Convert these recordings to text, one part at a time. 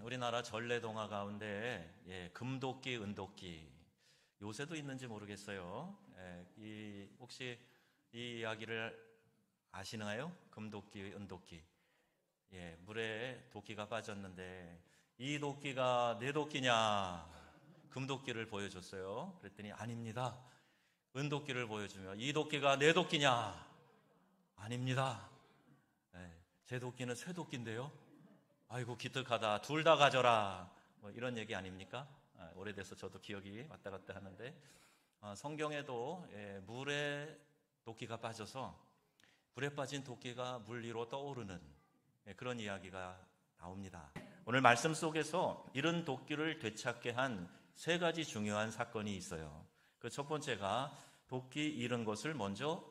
우리나라 전래동화 가운데 금도끼, 은도끼 요새도 있는지 모르겠어요. 혹시 이 이야기를 아시나요? 금도끼, 은도끼. 물에 도끼가 빠졌는데 이 도끼가 내 도끼냐? 금도끼를 보여줬어요. 그랬더니 아닙니다. 은도끼를 보여주며 이 도끼가 내 도끼냐? 아닙니다. 제 도끼는 새 도끼인데요. 아이고 기특하다. 둘 다 가져라. 뭐 이런 얘기 아닙니까? 오래돼서 저도 기억이 왔다 갔다 하는데 성경에도 물에 도끼가 빠져서 불에 빠진 도끼가 물 위로 떠오르는 그런 이야기가 나옵니다. 오늘 말씀 속에서 이런 도끼를 되찾게 한 세 가지 중요한 사건이 있어요. 그 첫 번째가 도끼 잃은 것을 먼저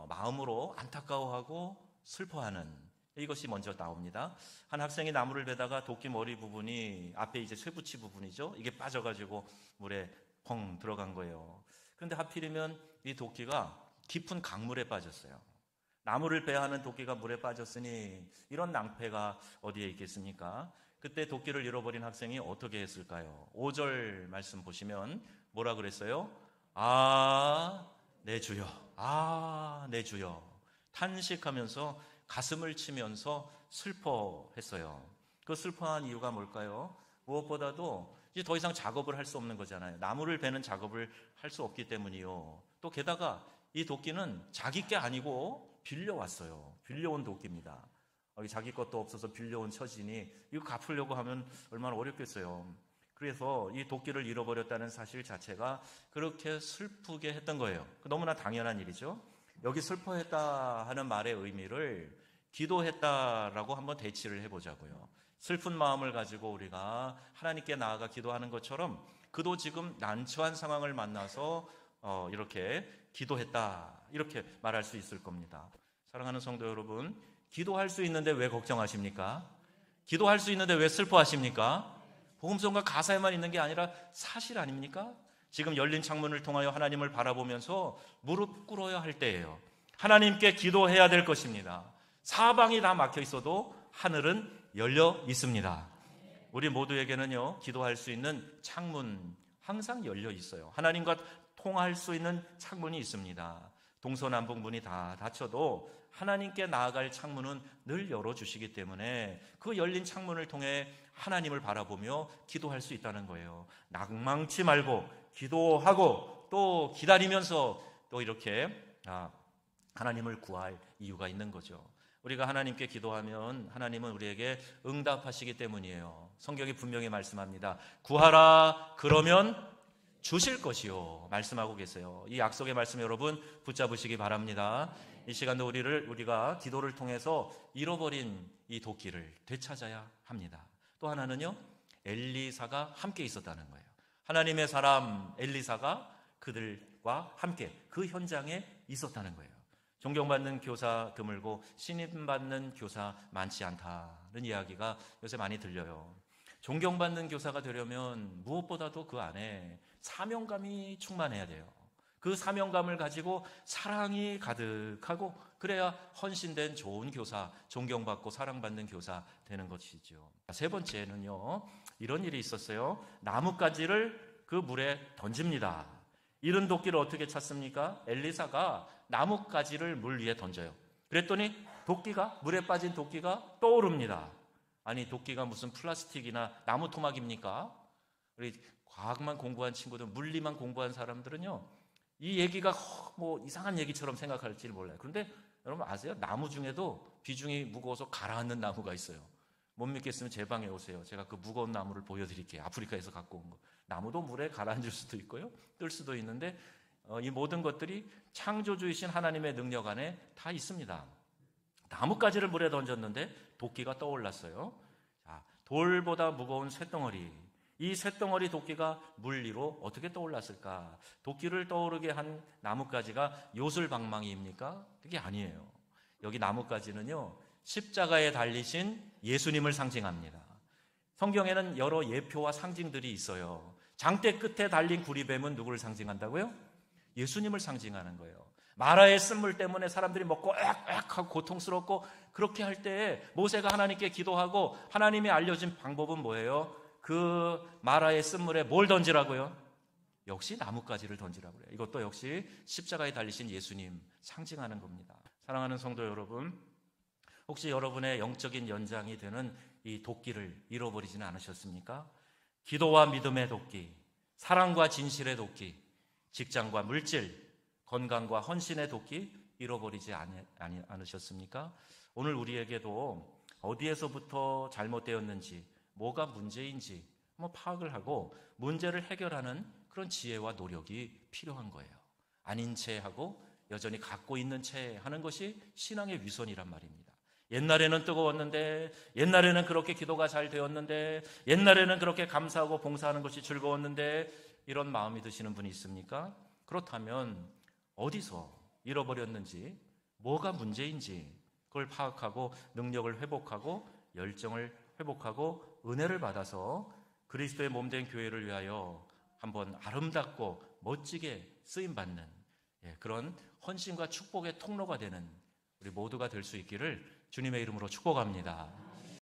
마음으로 안타까워하고 슬퍼하는 이것이 먼저 나옵니다. 한 학생이 나무를 베다가 도끼 머리 부분이 앞에 이제 쇠붙이 부분이죠. 이게 빠져가지고 물에 펑 들어간 거예요. 그런데 하필이면 이 도끼가 깊은 강물에 빠졌어요. 나무를 베야 하는 도끼가 물에 빠졌으니 이런 낭패가 어디에 있겠습니까? 그때 도끼를 잃어버린 학생이 어떻게 했을까요? 5절 말씀 보시면 뭐라 그랬어요? 아, 내 주여, 아, 내 주여 탄식하면서 가슴을 치면서 슬퍼했어요. 그 슬퍼한 이유가 뭘까요? 무엇보다도 이제 더 이상 작업을 할 수 없는 거잖아요. 나무를 베는 작업을 할 수 없기 때문이요. 또 게다가 이 도끼는 자기 게 아니고 빌려왔어요. 빌려온 도끼입니다. 자기 것도 없어서 빌려온 처지니 이거 갚으려고 하면 얼마나 어렵겠어요. 그래서 이 도끼를 잃어버렸다는 사실 자체가 그렇게 슬프게 했던 거예요. 너무나 당연한 일이죠. 여기 슬퍼했다 하는 말의 의미를 기도했다라고 한번 대치를 해보자고요. 슬픈 마음을 가지고 우리가 하나님께 나아가 기도하는 것처럼 그도 지금 난처한 상황을 만나서 이렇게 기도했다 이렇게 말할 수 있을 겁니다. 사랑하는 성도 여러분, 기도할 수 있는데 왜 걱정하십니까? 기도할 수 있는데 왜 슬퍼하십니까? 복음성과 가사에만 있는 게 아니라 사실 아닙니까? 지금 열린 창문을 통하여 하나님을 바라보면서 무릎 꿇어야 할 때예요. 하나님께 기도해야 될 것입니다. 사방이 다 막혀 있어도 하늘은 열려 있습니다. 우리 모두에게는요, 기도할 수 있는 창문 항상 열려 있어요. 하나님과 통할 수 있는 창문이 있습니다. 동서남북 문이 다 닫혀도 하나님께 나아갈 창문은 늘 열어주시기 때문에 그 열린 창문을 통해 하나님을 바라보며 기도할 수 있다는 거예요. 낭망치 말고 기도하고 또 기다리면서 또 이렇게 하나님을 구할 이유가 있는 거죠. 우리가 하나님께 기도하면 하나님은 우리에게 응답하시기 때문이에요. 성경이 분명히 말씀합니다. 구하라 그러면 주실 것이요 말씀하고 계세요. 이 약속의 말씀 여러분 붙잡으시기 바랍니다. 이 시간도 우리가 기도를 통해서 잃어버린 이 도끼를 되찾아야 합니다. 또 하나는요, 엘리사가 함께 있었다는 거예요. 하나님의 사람 엘리사가 그들과 함께 그 현장에 있었다는 거예요. 존경받는 교사 드물고 신임받는 교사 많지 않다는 이야기가 요새 많이 들려요. 존경받는 교사가 되려면 무엇보다도 그 안에 사명감이 충만해야 돼요. 그 사명감을 가지고 사랑이 가득하고 그래야 헌신된 좋은 교사, 존경받고 사랑받는 교사 되는 것이죠. 세 번째는요, 이런 일이 있었어요. 나뭇가지를 그 물에 던집니다. 잃은 도끼를 어떻게 찾습니까? 엘리사가 나뭇가지를 물 위에 던져요. 그랬더니 물에 빠진 도끼가 떠오릅니다. 아니, 도끼가 무슨 플라스틱이나 나무 토막입니까? 우리 과학만 공부한 친구들, 물리만 공부한 사람들은요, 이 얘기가 뭐 이상한 얘기처럼 생각할지 몰라요. 그런데 여러분 아세요? 나무 중에도 비중이 무거워서 가라앉는 나무가 있어요. 못 믿겠으면 제 방에 오세요. 제가 그 무거운 나무를 보여드릴게요. 아프리카에서 갖고 온 거. 나무도 물에 가라앉을 수도 있고요, 뜰 수도 있는데 이 모든 것들이 창조주이신 하나님의 능력 안에 다 있습니다. 나뭇가지를 물에 던졌는데 도끼가 떠올랐어요. 자, 돌보다 무거운 쇳덩어리. 이 쇳덩어리 도끼가 물 위로 어떻게 떠올랐을까? 도끼를 떠오르게 한 나뭇가지가 요술방망이입니까? 그게 아니에요. 여기 나뭇가지는요, 십자가에 달리신 예수님을 상징합니다. 성경에는 여러 예표와 상징들이 있어요. 장대 끝에 달린 구리뱀은 누구를 상징한다고요? 예수님을 상징하는 거예요. 마라의 쓴물 때문에 사람들이 먹고 하고 고통스럽고 그렇게 할 때 모세가 하나님께 기도하고 하나님이 알려진 방법은 뭐예요? 그 마라의 쓴물에 뭘 던지라고요? 역시 나뭇가지를 던지라고 그래요. 이것도 역시 십자가에 달리신 예수님 상징하는 겁니다. 사랑하는 성도 여러분, 혹시 여러분의 영적인 연장이 되는 이 도끼를 잃어버리지는 않으셨습니까? 기도와 믿음의 도끼, 사랑과 진실의 도끼, 직장과 물질, 건강과 헌신의 도끼 잃어버리지 않으셨습니까? 오늘 우리에게도 어디에서부터 잘못되었는지, 뭐가 문제인지 한번 파악을 하고 문제를 해결하는 그런 지혜와 노력이 필요한 거예요. 아닌 채 하고 여전히 갖고 있는 채 하는 것이 신앙의 위선이란 말입니다. 옛날에는 뜨거웠는데, 옛날에는 그렇게 기도가 잘 되었는데, 옛날에는 그렇게 감사하고 봉사하는 것이 즐거웠는데, 이런 마음이 드시는 분이 있습니까? 그렇다면 어디서 잃어버렸는지, 뭐가 문제인지 그걸 파악하고 능력을 회복하고 열정을 회복하고 은혜를 받아서 그리스도의 몸된 교회를 위하여 한번 아름답고 멋지게 쓰임받는 그런 헌신과 축복의 통로가 되는 우리 모두가 될 수 있기를 주님의 이름으로 축복합니다.